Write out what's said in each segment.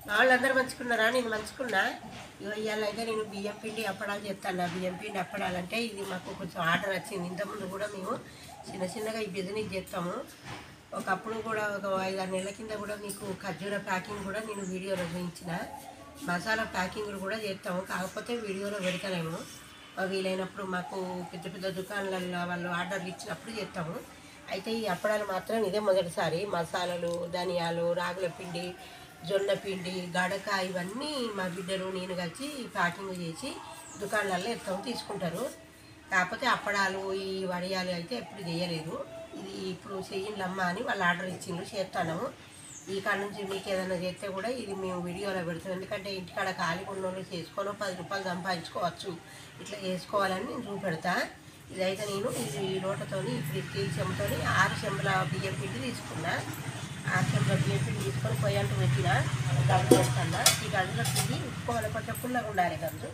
వాళ్ళందరూ మంచుకున్నారా? నేను మంచుకున్నా. ఇవాళ అయితే నేను బియ్యం పిండి అప్పడాలు చేస్తాను. బియ్యం పిండి అప్పడాలంటే ఇది మాకు కొంచెం ఆర్డర్ వచ్చింది. ఇంతకుముందు కూడా మేము చిన్నగా ఈ బిజినెస్ చేస్తాము. ఒకప్పుడు కూడా ఒక 5-6 నెలల కింద కూడా మీకు ఖర్జూర ప్యాకింగ్ కూడా నేను వీడియోలో చూపించిన. మసాలా ప్యాకింగ్లు కూడా చేస్తాము, కాకపోతే వీడియోలో పెడతలేము. వీలైనప్పుడు మాకు పెద్ద పెద్ద దుకాణాలలో వాళ్ళు ఆర్డర్లు ఇచ్చినప్పుడు చేస్తాము. అయితే ఈ అప్పడాలు మాత్రం ఇదే మొదటిసారి. మసాలాలు, ధనియాలు, రాగుల పిండి, జొన్న పిండి, గడక ఇవన్నీ మా బిడ్డలు నేను కలిసి ప్యాకింగ్ చేసి దుకాణాలలో ఎత్తాము, తీసుకుంటారు. కాకపోతే అప్పడాలు ఈ వడియాలు అయితే ఎప్పుడు చేయలేదు. ఇది ఇప్పుడు చెయ్యిండ్లమ్మ అని వాళ్ళు ఆర్డర్ ఇచ్చిండ్రు, చేస్తాను. ఈ కాడ నుంచి మీకు ఏదైనా చేస్తే కూడా ఇది మేము వీడియోలో పెడతాం. ఎందుకంటే ఇంటికాడ ఖాళీ ఉన్న వాళ్ళు చేసుకోను 10 రూపాయలు సంపాదించుకోవచ్చు, ఇట్లా చేసుకోవాలని నేను చూపెడతా. ఇదైతే నేను ఇది లోటతో ఇప్పుడు స్టీల్ చెంబుతో 6 చెంబుల బియ్యం పిండి తీసుకున్నా. 6 చెంబుల బియ్యం పిండి తీసుకొని పొయ్యంటూ పెట్టిన గంజు వేస్తున్నా. ఈ గంజులో పిండి ఉప్పుకోవాలి, కొంచెం పుల్లగా ఉండాలి గంజు.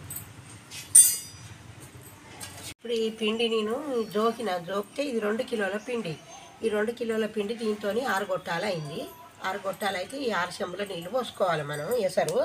ఇప్పుడు ఈ పిండి నేను జోకితే ఇది 2 కిలోల పిండి. ఈ 2 కిలోల పిండి దీంతో 6 గొట్టాలు అయింది. 6 గొట్టాలు అయితే ఈ 6 చెంబుల నీళ్ళు పోసుకోవాలి మనం. ఎసరు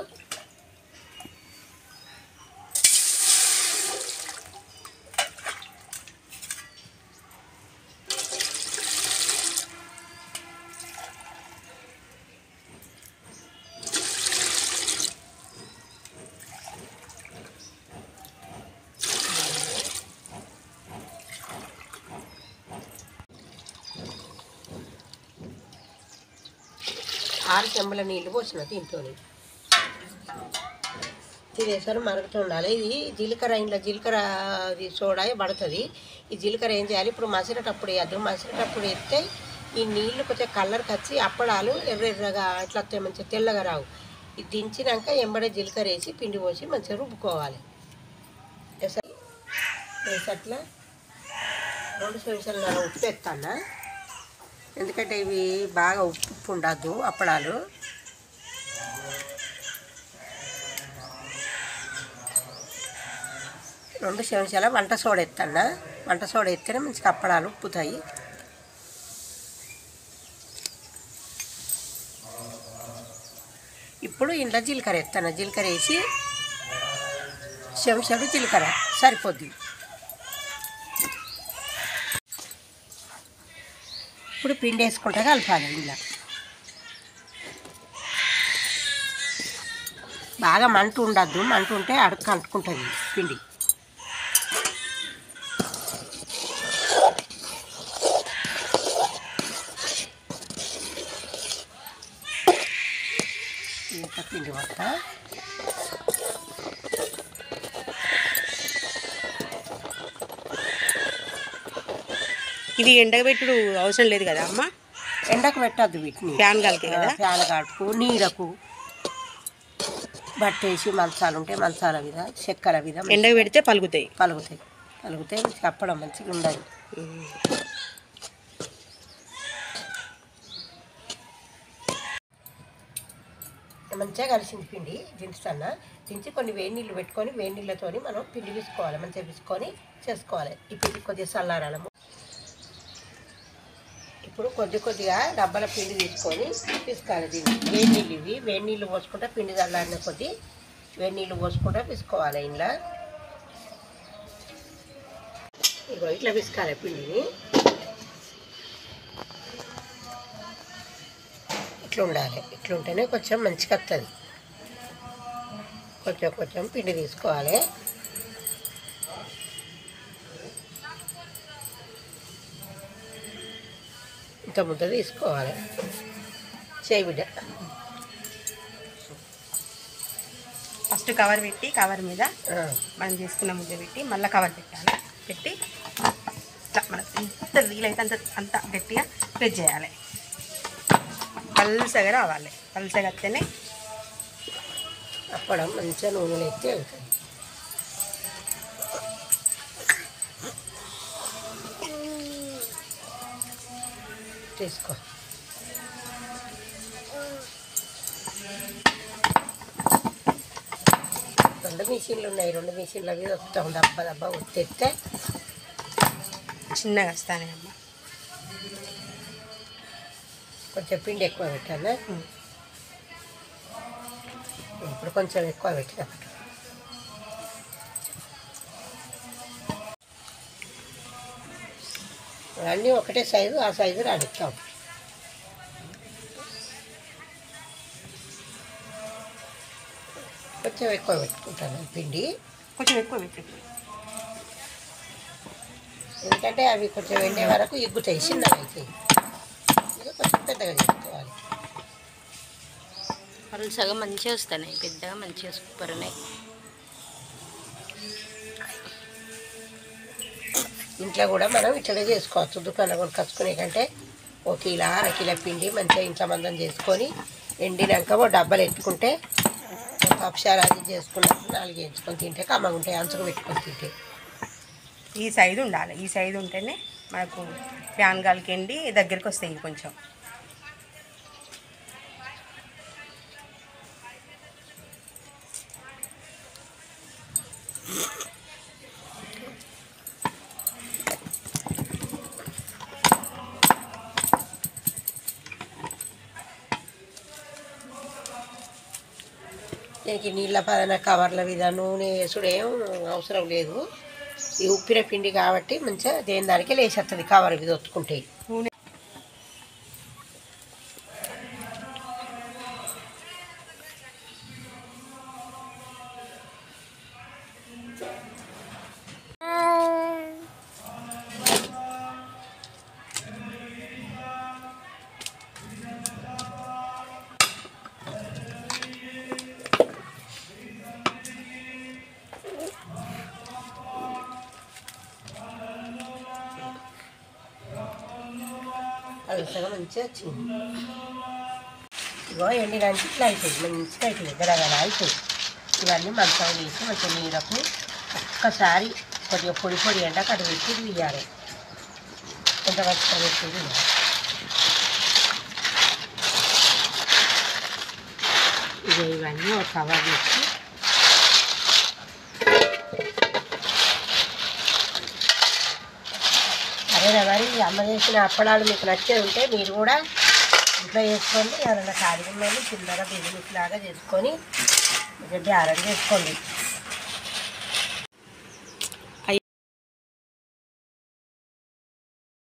ఆరు చెంబుల నీళ్ళు పోసిన దీంతో. ఇది ఎసరు మరుగుతూ ఉండాలి. ఇది జీలకర్ర, ఇంట్లో జీలకర్ర సోడా పడుతుంది. ఈ జీలకర్ర ఏం చేయాలి, ఇప్పుడు మసిరేటప్పుడు వేయద్దు. మసిరేటప్పుడు వేస్తే ఈ నీళ్ళు కొంచెం కలర్కి వచ్చి అప్పడాలు ఎర్రగా ఇట్లా మంచిగా తెల్లగా రావు. ఇది దించినాక ఎంబడే జీలకర్ర వేసి పిండి పోసి మంచిగా రుబ్బుకోవాలి. అట్లా 2 చెంచాలు ఉప్పు వేస్తాను, ఎందుకంటే ఇవి బాగా ఉప్పు ఉండద్దు అప్పడాలు. రెండు చెంచాల వంట సోడా ఎత్తాను. వంట సోడా ఎత్తేనే మంచిగా అప్పడాలు ఉప్పుతాయి. ఇప్పుడు ఇంట్లో జీలకర్ర ఎత్తాను. జీలకర్ర వేసి చెంచాడు జీలకర్ర సరిపోద్ది. ఇప్పుడు పిండి వేసుకుంటా కలపాలి. ఇలా బాగా మంట ఉండద్దు, మంట ఉంటే అడుక్కు అంటుకుంటుంది పిండి. ఇంత పిండి పట్ట ఇది ఎండబెట్టుడు అవసరం లేదు కదా అమ్మ? ఎండకు పెట్టద్దు వీటిని, ఫ్యాన్ గాలికి కదా. ఫ్యాన్ గాడుకు నీడకు బట్టేసి మంచాలు ఉంటే మంచాల మీద చక్కెర మీద ఎండకు పెడితే పలుగుతాయి. చెప్పడం మంచిగా ఉండదు. మంచిగా కలిసింది పిండి. దించి కొన్ని వేడి నీళ్ళు పెట్టుకొని వేడి నీళ్ళతో మనం పిండి తీసుకోవాలి, మంచిగా తీసుకొని చేసుకోవాలి. ఈ పిండి కొద్దిగా చల్లారాలము. ఇప్పుడు కొద్దిగా డబ్బాల పిండి తీసుకొని తీసుకోవాలి. దీన్ని వేడి నీళ్ళు, ఇవి వేడి నీళ్ళు పోసుకుంటే పిండి చల్లారిన కొద్ది వేడి నీళ్ళు పోసుకుంటే తీసుకోవాలి. ఇంట్లో ఇగో ఇట్లా పిసుకాలి పిండిని. ఇట్లా ఉండాలి, ఇట్లుంటేనే కొంచెం మంచిగా వస్తుంది. కొంచెం పిండి తీసుకోవాలి. ఇంత ముద్ద తీసుకోవాలి. చేయి బిడ్డ. ఫస్ట్ కవర్ పెట్టి కవర్ మీద మనం చేసుకున్న ముద్ద పెట్టి మళ్ళీ కవర్ పెట్టాలి. పెట్టి మనకు ఎంత వీలైతే అంత గట్టిగా ప్రెస్ చేయాలి. పల్సగా రావాలి. పల్సగా వస్తేనే అప్పడం మంచిగా నూనెలో ఎత్తి అవుతుంది. తీసుకో. రెండు మిషన్లు ఉన్నాయి. 2 మిషన్ల మీద వస్తాం. దబ్బా ఒత్తెత్తే చిన్నగా వస్తానే అమ్మ. కొంచెం పిండి ఎక్కువ పెట్టాను. ఇప్పుడు కొంచెం ఎక్కువ పెట్టిన అన్నీ ఒకటే సైజు, ఆ సైజు రానిస్తాం. కొంచెం ఎక్కువ పెట్టుకుంటాను పిండి, కొంచెం ఎక్కువ పెట్టి, ఎందుకంటే అవి కొంచెం ఎండే వరకు ఎగ్గుతాయి, చిన్నగా అవుతాయి. ఇక కొంచెం పెద్దగా చేసుకోవాలి. వాళ్ళు సగం మంచిగా వస్తున్నాయి, పెద్దగా మంచిగా సూపర్ ఉన్నాయి. ఇంట్లో కూడా మనం ఇట్లనే చేసుకోవచ్చు. దుకాణం కొనుకొచ్చుకునే కంటే 1 కిలో 1/2 కిలో పిండి మంచిగా ఇంట్లో మందం చేసుకొని ఎండినాక ఓ డబ్బాలు ఎత్తుకుంటే పప్షాలు అది చేసుకున్నప్పుడు 4 వేయించుకొని తింటే కమ్మగా ఉంటాయి. అంచుకు పెట్టుకొని తింటే ఈ సైజు ఉండాలి. ఈ సైజు ఉంటేనే మనకు ప్యాన్ గాలికి ఎండి దగ్గరికి వస్తాయి కొంచెం. దీనికి నీళ్ళ పదన కవర్ల మీద నూనె వేసుడు ఏం అవసరం లేదు. ఈ ఉప్పిన పిండి కాబట్టి మంచిగా దేని దానికి లేచేస్తుంది కవర్ మీద ఒత్తుకుంటే. నూనె అలసగా మంచిగా వచ్చింది. ఇగో ఎండినానికి ఇట్లా అవుతుంది, మంచిగా అవుతుంది, గడగడ అవుతుంది. ఇవన్నీ మంచం వేసి మంచిగా నీడకు ఒక్కసారి కొద్దిగా పొడి పొడి ఎండకు అటు పెట్టి తీయాలి. ఎంత మంచిగా పెట్టి ఇక ఇవన్నీ ఒక కవర్ చేసి అదేనా మరి అమ్మ చేసిన అప్పడాలు మీకు నచ్చే ఉంటే మీరు కూడా ఇంట్లో చేసుకోండి. ఎవరైనా ఖాళీ ఉన్నది చిన్నగా బిజినెస్ లాగా చేసుకొని గడ్డి ఆరం చేసుకోండి.